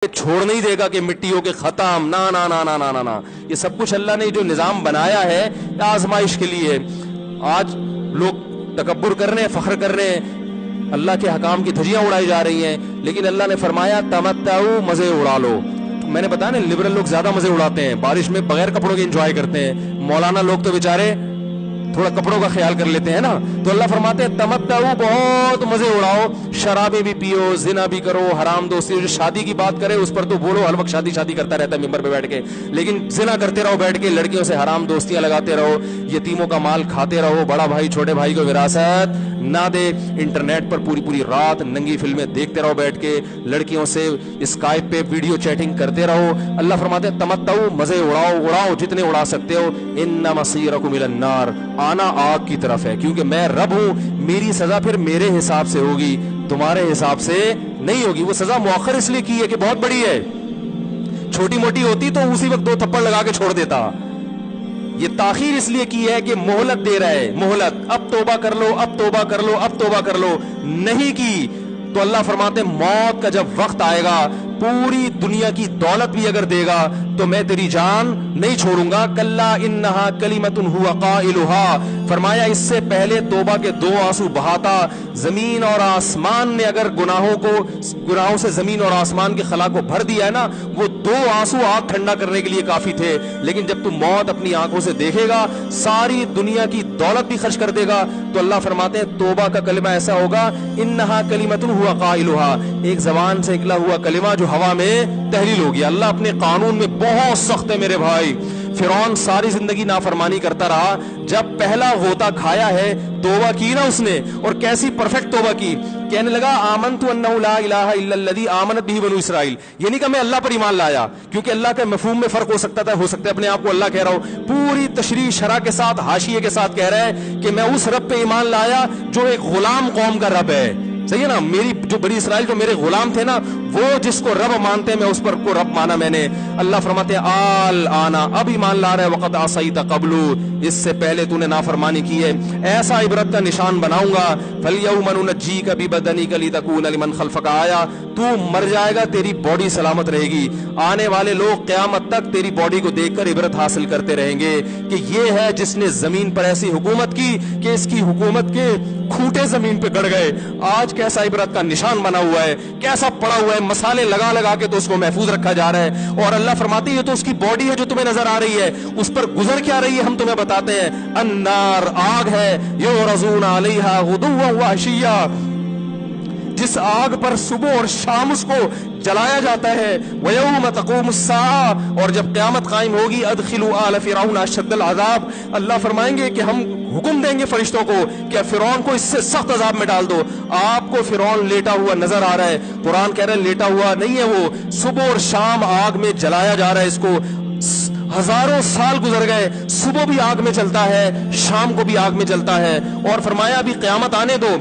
چھوڑ نہیں دے گا کہ مٹیوں کے ختم، نا نا نا نا نا نا نا، یہ سب کچھ اللہ نے جو نظام بنایا ہے آزمائش کے لیے۔ آج لوگ تکبر کر رہے ہیں، فخر کر رہے ہیں، اللہ کے حکام کی دھجیاں اڑائی جا رہی ہیں، لیکن اللہ نے فرمایا تمتعوا، مزے اڑا لو۔ میں نے بتایا نا لبرل لوگ زیادہ مزے اڑاتے ہیں، بارش میں بغیر کپڑوں کے انجوائے کرتے ہیں، مولانا لوگ تو بیچارے تھوڑا کپڑوں کا خیال کر لیتے ہیں نا۔ تو اللہ فرماتے ہیں تمتعوا، بہت مزے اڑاؤ، شرابیں بھی پیو، زنا بھی کرو، حرام دوستی۔ جو شادی کی بات کرے اس پر تو بولو ہر وقت شادی شادی کرتا رہتا ہے ممبر پہ بیٹھ کے، لیکن زنا کرتے رہو بیٹھ کے، لڑکیوں سے حرام دوستیاں لگاتے رہو، یتیموں کا مال کھاتے رہو، بڑا بھائی چھوٹے بھائی کو وراثت نہ دے، انٹرنیٹ پر پوری پوری رات ننگی فلمیں دیکھتے رہو بیٹھ کے، لڑکیوں سے اسکائپ پہ ویڈیو چیٹنگ کرتے رہو۔ اللہ فرماتے ہیں تمتعوا، مزے اڑاؤ، اڑاؤ جتنے اڑا سکتے ہو، ان مصیرکم الی النار، آنا آگ کی طرف ہے، کیونکہ میں رب ہوں، میری سزا پھر میرے حساب سے ہوگی، تمہارے حساب سے نہیں ہوگی۔ وہ سزا مؤخر اس لیے کی ہے کہ بہت بڑی ہے، چھوٹی موٹی ہوتی تو اسی وقت 2 تھپڑ لگا کے چھوڑ دیتا۔ یہ تاخیر اس لیے کی ہے کہ مہلت دے رہا ہے، مہلت، اب توبہ کر لو، اب توبہ کر لو، اب توبہ کر لو، نہیں کی تو اللہ فرماتے ہیں موت کا جب وقت آئے گا، پوری دنیا کی دولت بھی اگر دے گا تو میں تیری جان نہیں چھوڑوں گا۔ کلا انہا کلمۃ ہوا قائلھا، فرمایا اس سے پہلے توبہ کے 2 آنسو بہاتا، زمین اور آسمان نے اگر گناہوں سے زمین اور آسمان کے خلا کو بھر دیا ہے نا، وہ 2 آنسو آگ ٹھنڈا کرنے کے لیے کافی تھے، لیکن جب تم موت اپنی آنکھوں سے دیکھے گا، ساری دنیا کی دولت بھی خرچ کر دے گا، تو اللہ فرماتے ہیں توبہ کا کلمہ ایسا ہوگا، انہا کلمۃ ہوا قائلھا، ایک زبان سے نکلا ہوا کلمہ جو ہوا میں تحلیل ہو گیا۔ اللہ اپنے قانون میں بہت سخت ہے میرے بھائی۔ فرعون ساری زندگی نافرمانی کرتا رہا، جب پہلا غوطہ کھایا ہے توبہ کی نا اس نے، اور کیسی پرفیکٹ توبہ کی، کہنے لگا آمنت انہ لا الہ الا الذی آمنت بہ بنو اسرائیل، یہ نہیں کہ میں اللہ پر ایمان لایا، کیونکہ اللہ کے مفہوم میں فرق ہو سکتا ہے اپنے آپ کو اللہ کہہ رہا ہوں، پوری تشریح شرح کے ساتھ حاشیے کے ساتھ کہہ رہا ہے کہ میں اس رب پہ ایمان لایا جو ایک غلام قوم کا رب ہے، صحیح ہے نا، میری جو بنی اسرائیل جو میرے غلام تھے نا، وہ جس کو رب مانتے ہیں میں اس پر کو رب مانا میں نے۔ اللہ فرماتے ہیں آل آنا، اب ایمان لا رہا ہے، وقد عصیت قبل، اس سے پہلے تو نے نافرمانی کی ہے، ایسا عبرت کا نشان بناؤں گا، فالیوم ننجیک ببدنک لتکون لمن خلفک آیا، تو مر جائے گا تیری باڈی سلامت رہے گی، آنے والے لوگ قیامت تک تیری باڈی کو دیکھ کر عبرت حاصل کرتے رہیں گے کہ یہ ہے جس نے زمین پر ایسی حکومت کی کہ اس کی حکومت کے کھوٹے زمین پہ گڑ گئے، آج کیسا عبرت کا نشان بنا ہوا ہے، کیسا پڑا ہوا ہے، مسالے لگا لگا کے تو اس کو محفوظ رکھا جا رہا ہے، اور اللہ فرماتے ہیں یہ تو اس کی باڈی ہے جو تمہیں نظر آ رہی ہے، اس پر گزر کیا رہی ہے ہم تمہیں بتاتے ہیں، النار، آگ ہے، یعرضون علیہا غدوا وعشیا، جس آگ پر صبح اور شام اس کو جلایا جاتا ہے، وَيَوْمَ تَقُومُ السَّاعَةُ، اور جب قیامت قائم ہوگی، ادخلوا آل فرعون اشد العذاب، اللہ فرمائیں گے کہ ہم حکم دیں گے فرشتوں کو کہ فرعون کو اس سے سخت عذاب میں ڈال دو۔ آپ کو فرعون لیٹا ہوا نظر آ رہا ہے، قرآن کہہ رہا ہے لیٹا ہوا نہیں ہے، وہ صبح اور شام آگ میں جلایا جا رہا ہے، اس کو ہزاروں سال گزر گئے، صبح بھی آگ میں چلتا ہے، شام کو بھی آگ میں چلتا ہے، اور فرمایا ابھی قیامت آنے دو،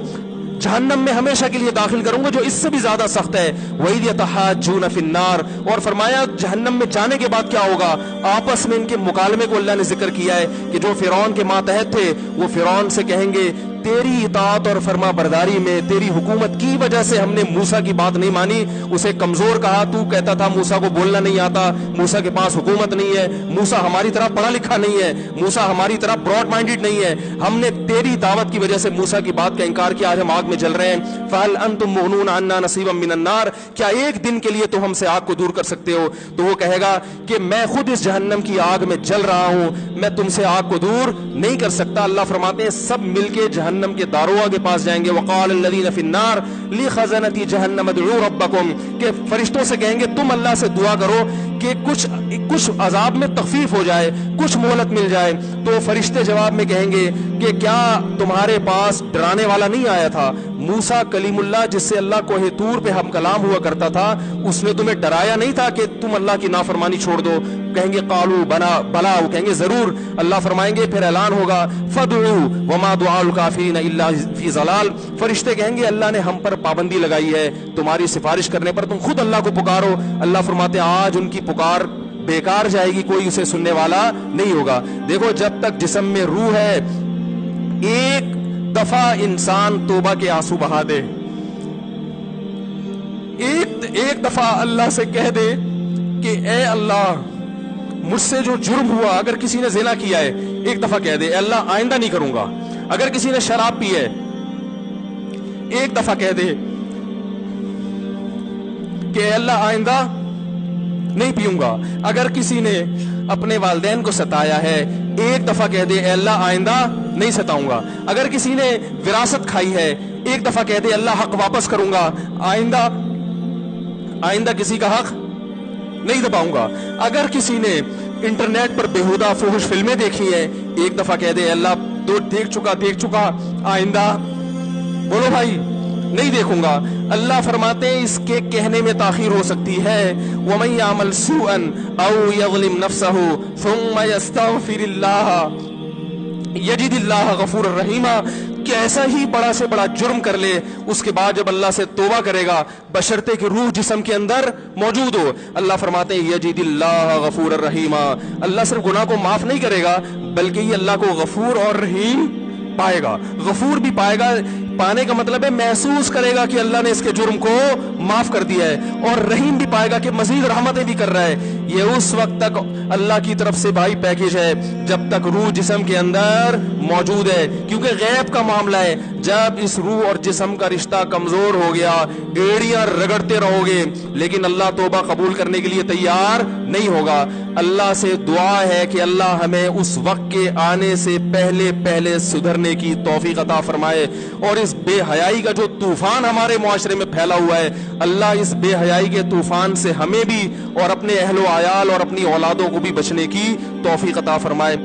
جہنم میں ہمیشہ کے لیے داخل کروں گا جو اس سے بھی زیادہ سخت ہے، وَإِذْ يَتَحَاجُّونَ فِي النَّارِ، اور فرمایا جہنم میں جانے کے بعد کیا ہوگا، آپس میں ان کے مکالمے کو اللہ نے ذکر کیا ہے کہ جو فرعون کے ماتحت تھے وہ فرعون سے کہیں گے تیری اطاعت اور فرما برداری میں، تیری حکومت کی وجہ سے ہم نے موسیٰ کی بات نہیں مانی، اسے کمزور کہا، تو کہتا تھا موسیٰ کو بولنا نہیں آتا، موسیٰ کے پاس حکومت نہیں ہے، موسیٰ ہماری طرح پڑھا لکھا نہیں ہے، موسیٰ ہماری طرح براڈ مائنڈڈ نہیں ہے، ہم نے تیری دعوت کی وجہ سے موسیٰ کی بات کا انکار کیا، آج ہم آگ میں جل رہے ہیں، فَهَلْ أَنْتُمْ مُغْنُونَ عَنَّا نَصِيبًا مِّنَ النَّارِ، کیا ایک دن کے لیے تو ہم سے آگ کو دور کر سکتے ہو؟ تو وہ کہے گا کہ میں خود اس جہنم کی آگ میں جل رہا ہوں، میں تم سے آگ کو دور نہیں کر سکتا۔ اللہ فرماتے ہیں سب مل کے جہنم کے داروغ کے پاس جائیں گے، وقال الذین فی النار لخزنۃ جہنم ادعوا ربکم، کہ فرشتوں سے کہیں گے تم اللہ سے دعا کرو کہ کچھ عذاب میں تخفیف ہو جائے، کچھ مہلت مل جائے، تو فرشتے جواب میں کہیں گے کہ کیا تمہارے پاس ڈرانے والا نہیں آیا تھا؟ موسیٰ کلیم اللہ جس سے اللہ کوہ طور پہ ہم کلام ہوا کرتا تھا، اس نے تمہیں ڈرایا نہیں تھا کہ تم اللہ کی نافرمانی چھوڑ دو؟ کہیں گے قالوا بلا، وہ کہیں گے ضرور۔ اللہ فرمائیں گے پھر اعلان ہوگا فادعوا وما دعاء الکافرین الا فی ضلال، فرشتے کہیں گے اللہ نے ہم پر پابندی لگائی ہے تمہاری سفارش کرنے پر، تم خود اللہ کو پکارو۔ اللہ فرماتے ہیں آج ان کی پکار بیکار جائے گی، کوئی اسے سننے والا نہیں ہوگا۔ دیکھو جب تک جسم میں روح ہے، ایک دفعہ انسان توبہ کے آنسو بہا دے، ایک دفعہ اللہ سے کہہ دے کہ اے اللہ مجھ سے جو جرم ہوا، اگر کسی نے زنا کیا ہے ایک دفعہ کہہ دے اے اللہ آئندہ نہیں کروں گا. اگر کسی نے شراب پی ہے ایک دفعہ کہہ دے کہ اے اللہ آئندہ نہیں پیوں گا. اگر کسی نے اپنے والدین کو ستایا ہے ایک دفعہ کہہ دے اے اللہ آئندہ نہیں ستاؤں گا. اگر کسی نے وراثت کھائی ہے ایک دفعہ کہہ دے اللہ حق واپس کروں گا، آئندہ کسی کا حق نہیں دباؤں گا. اگر کسی نے انٹرنیٹ پر بےہودہ فحش فلمیں دیکھی ہیں ایک دفعہ کہہ دے اللہ دیکھ چکا آئندہ بولو بھائی نہیں دیکھوں گا. اللہ فرماتے ہیں اس کے کہنے میں تاخیر ہو سکتی ہے. وَمَن يَعْمَلْ سُوءًا أَوْ يَظْلِمْ نَفْسَهُ ثُمَّ يَسْتَغْفِرِ اللَّهَ يَجِدِ اللَّهَ غَفُورًا رَحِيمًا. کیسا ہی بڑا سے بڑا جرم کر لے اس کے بعد جب اللہ سے توبہ کرے گا بشرطے کہ روح جسم کے اندر موجود ہو، اللہ فرماتے ہیں یجد اللہ غفور الرحیما. اللہ صرف گناہ کو معاف نہیں کرے گا بلکہ یہ اللہ کو غفور اور رحیم پائے گا. غفور بھی پائے گا، پانے کا مطلب ہے محسوس کرے گا کہ اللہ نے اس کے جرم کو معاف کر دیا ہے، اور رحیم بھی پائے گا کہ مزید رحمتیں بھی کر رہا ہے. یہ اس وقت تک اللہ کی طرف سے بھائی پیکیج ہے جب تک روح جسم کے اندر موجود ہے، کیونکہ غیب کا معاملہ ہے. جب اس روح اور جسم کا رشتہ کمزور ہو گیا ایڑیاں رگڑتے رہو گے لیکن اللہ توبہ قبول کرنے کے لیے تیار نہیں ہوگا. اللہ سے دعا ہے کہ اللہ ہمیں اس وقت کے آنے سے پہلے سدھرنے کی توفیق عطا فرمائے، اور اس بے حیائی کا جو طوفان ہمارے معاشرے میں پھیلا ہوا ہے اللہ اس بے حیائی کے طوفان سے ہمیں بھی اور اپنے اہل و عیال اور اپنی اولادوں کو بھی بچنے کی توفیق عطا فرمائے.